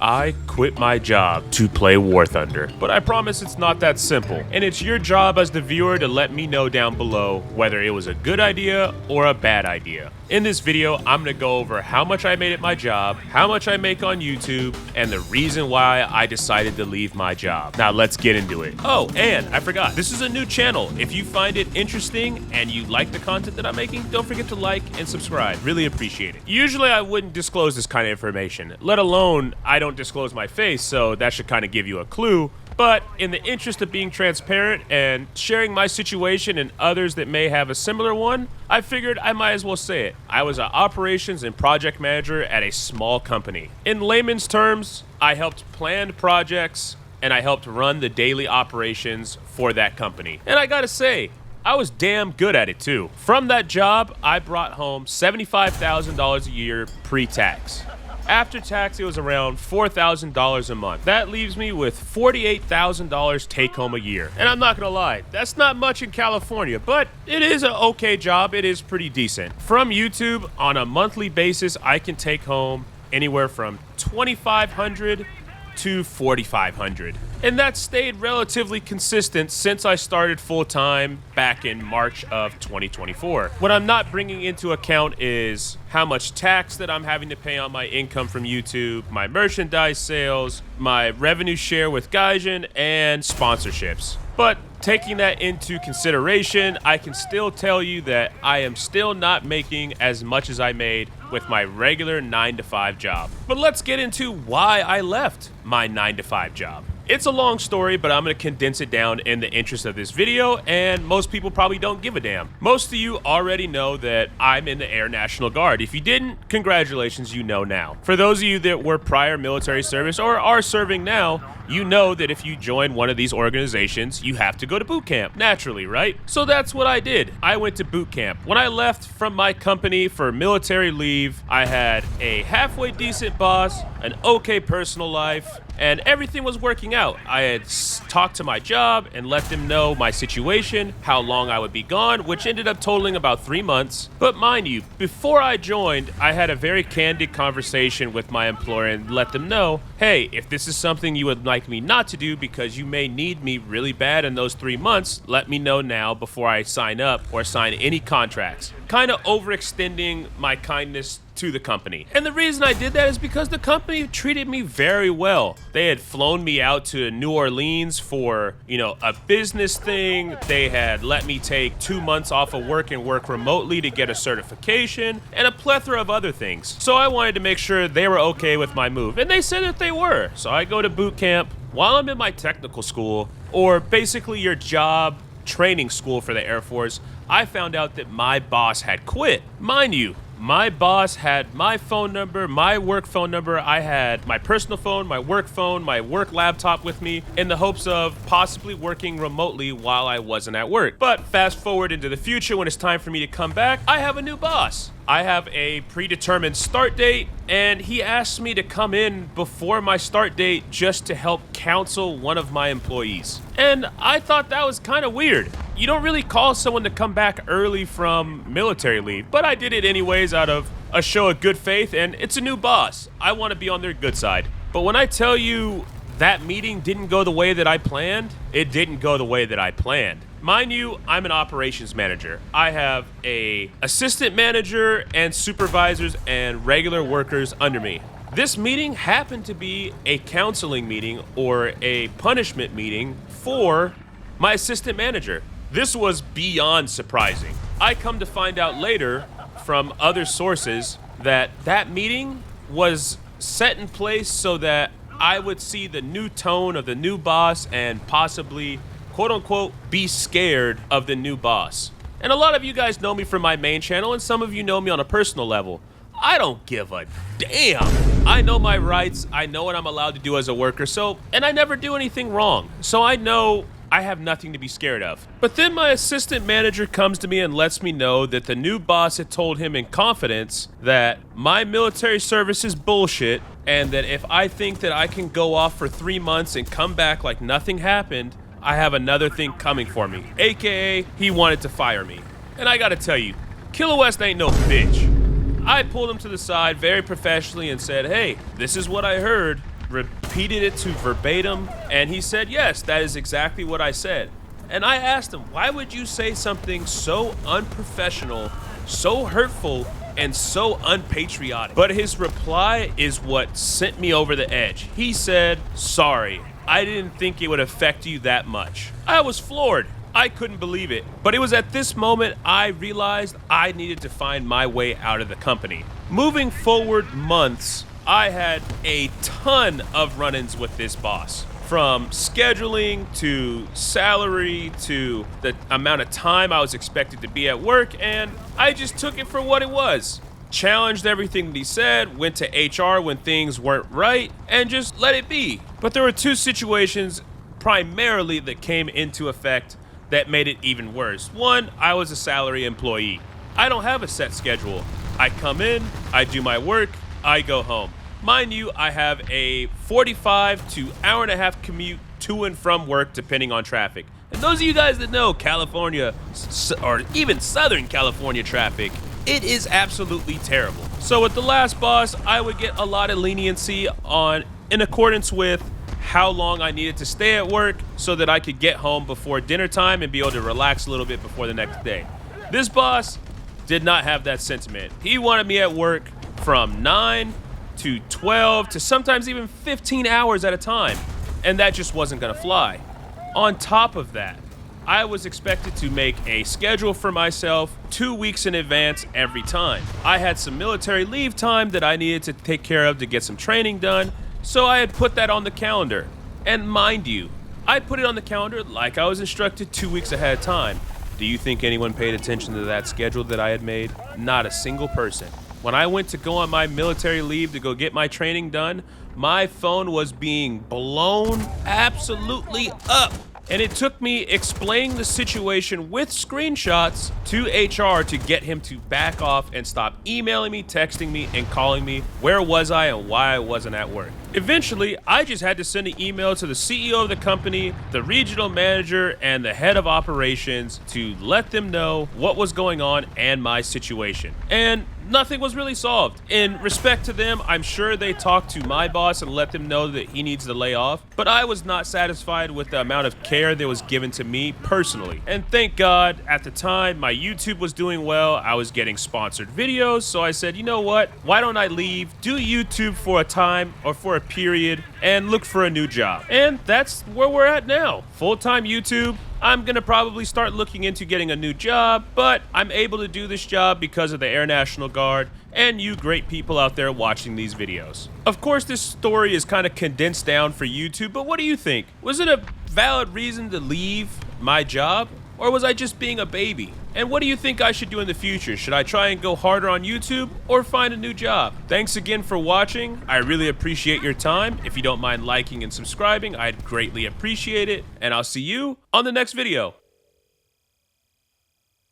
I quit my job to play War Thunder. But I promise it's not that simple, and it's your job as the viewer to let me know down below whether it was a good idea or a bad idea. In this video, I'm going to go over how much I made at my job, how much I make on YouTube, and the reason why I decided to leave my job. Now let's get into it. Oh, and I forgot, this is a new channel. If you find it interesting and you like the content that I'm making, don't forget to like and subscribe. Really appreciate it. Usually I wouldn't disclose this kind of information, let alone I don't disclose my face, so that should kind of give you a clue. But in the interest of being transparent and sharing my situation and others that may have a similar one, I figured I might as well say it. I was an operations and project manager at a small company. In layman's terms, I helped plan projects and I helped run the daily operations for that company. And I gotta say, I was damn good at it too. From that job, I brought home $75,000 a year pre-tax. After tax, it was around $4,000 a month. That leaves me with $48,000 take home a year. And I'm not gonna lie, that's not much in California, but it is an okay job. It is pretty decent. From YouTube, on a monthly basis, I can take home anywhere from $2,500 to $4,500. And that stayed relatively consistent since I started full-time back in March of 2024. What I'm not bringing into account is how much tax that I'm having to pay on my income from YouTube, my merchandise sales, my revenue share with Gaijin, and sponsorships. But taking that into consideration, I can still tell you that I am still not making as much as I made with my regular 9-to-5 job. But let's get into why I left my 9-to-5 job. It's a long story, but I'm going to condense it down in the interest of this video, and most people probably don't give a damn. Most of you already know that I'm in the Air National Guard. If you didn't, congratulations, you know now. For those of you that were prior military service or are serving now, you know that if you join one of these organizations, you have to go to boot camp, naturally, right? So that's what I did. I went to boot camp. When I left from my company for military leave, I had a halfway decent boss, an okay personal life, and everything was working out. I had talked to my job and let them know my situation, how long I would be gone, which ended up totaling about 3 months. But mind you, before I joined, I had a very candid conversation with my employer and let them know, hey, if this is something you would like me not to do because you may need me really bad in those 3 months, let me know now before I sign up or sign any contracts. Kind of overextending my kindness to the company. And the reason I did that is because the company treated me very well. They had flown me out to New Orleans for, a business thing. They had let me take 2 months off of work and work remotely to get a certification and a plethora of other things. So I wanted to make sure they were okay with my move. And they said that they were. So I go to boot camp while I'm in my technical school, or basically your job training school for the Air Force. I found out that my boss had quit. Mind you, my boss had my phone number, my work phone number. I had my personal phone, my work laptop with me in the hopes of possibly working remotely while I wasn't at work. But fast forward into the future, when it's time for me to come back, I have a new boss. I have a predetermined start date, and he asked me to come in before my start date just to help counsel one of my employees. And I thought that was kind of weird. You don't really call someone to come back early from military leave, but I did it anyways out of a show of good faith, and it's a new boss. I want to be on their good side. But when I tell you that meeting didn't go the way that I planned, it didn't go the way that I planned. Mind you, I'm an operations manager. I have a assistant manager and supervisors and regular workers under me. This meeting happened to be a counseling meeting or a punishment meeting for my assistant manager. This was beyond surprising. I come to find out later from other sources that that meeting was set in place so that I would see the new tone of the new boss and possibly, quote unquote, be scared of the new boss. And a lot of you guys know me from my main channel, and some of you know me on a personal level. I don't give a damn. I know my rights. I know what I'm allowed to do as a worker. And I never do anything wrong. So I know I have nothing to be scared of. But then my assistant manager comes to me and lets me know that the new boss had told him in confidence that my military service is bullshit, and that if I think that I can go off for 3 months and come back like nothing happened, I have another thing coming for me. AKA, he wanted to fire me. And I gotta tell you, Kila West ain't no bitch. I pulled him to the side very professionally and said, hey, this is what I heard. repeated it to verbatim, and he said, yes, that is exactly what I said. And I asked him, why would you say something so unprofessional, so hurtful, and so unpatriotic? But his reply is what sent me over the edge. He said, sorry, I didn't think it would affect you that much. I was floored. I couldn't believe it. But it was at this moment I realized I needed to find my way out of the company. Moving forward months, I had a ton of run-ins with this boss. From scheduling to salary to the amount of time I was expected to be at work, and I just took it for what it was. Challenged everything that he said, went to HR when things weren't right, and just let it be. But there were two situations primarily that came into effect that made it even worse. One, I was a salary employee. I don't have a set schedule. I come in, I do my work, I go home. Mind you, I have a 45 to hour and a half commute to and from work depending on traffic. And those of you guys that know California, or even Southern California traffic, it is absolutely terrible. So with the last boss, I would get a lot of leniency in accordance with how long I needed to stay at work so that I could get home before dinner time and be able to relax a little bit before the next day. This boss did not have that sentiment. He wanted me at work from 9 to 12 to sometimes even 15 hours at a time, and that just wasn't gonna fly. On top of that, I was expected to make a schedule for myself 2 weeks in advance every time. I had some military leave time that I needed to take care of to get some training done, so I had put that on the calendar. And mind you, I put it on the calendar like I was instructed 2 weeks ahead of time. Do you think anyone paid attention to that schedule that I had made? Not a single person. When I went to go on my military leave to go get my training done, my phone was being blown absolutely up. And it took me explaining the situation with screenshots to HR to get him to back off and stop emailing me, texting me, and calling me where was I and why I wasn't at work. Eventually, I just had to send an email to the CEO of the company, the regional manager, and the head of operations to let them know what was going on and my situation. And nothing was really solved. In respect to them, I'm sure they talked to my boss and let them know that he needs to lay off, but I was not satisfied with the amount of care that was given to me personally. And thank God, at the time, my YouTube was doing well, I was getting sponsored videos, so I said, you know what, why don't I leave, do YouTube for a time, or for a period, and look for a new job. And that's where we're at now. Full-time YouTube. I'm gonna probably start looking into getting a new job, but I'm able to do this job because of the Air National Guard and you great people out there watching these videos. Of course, this story is kind of condensed down for YouTube, but what do you think? Was it a valid reason to leave my job? Or was I just being a baby? And what do you think I should do in the future? Should I try and go harder on YouTube or find a new job? Thanks again for watching. I really appreciate your time. If you don't mind liking and subscribing, I'd greatly appreciate it. And I'll see you on the next video.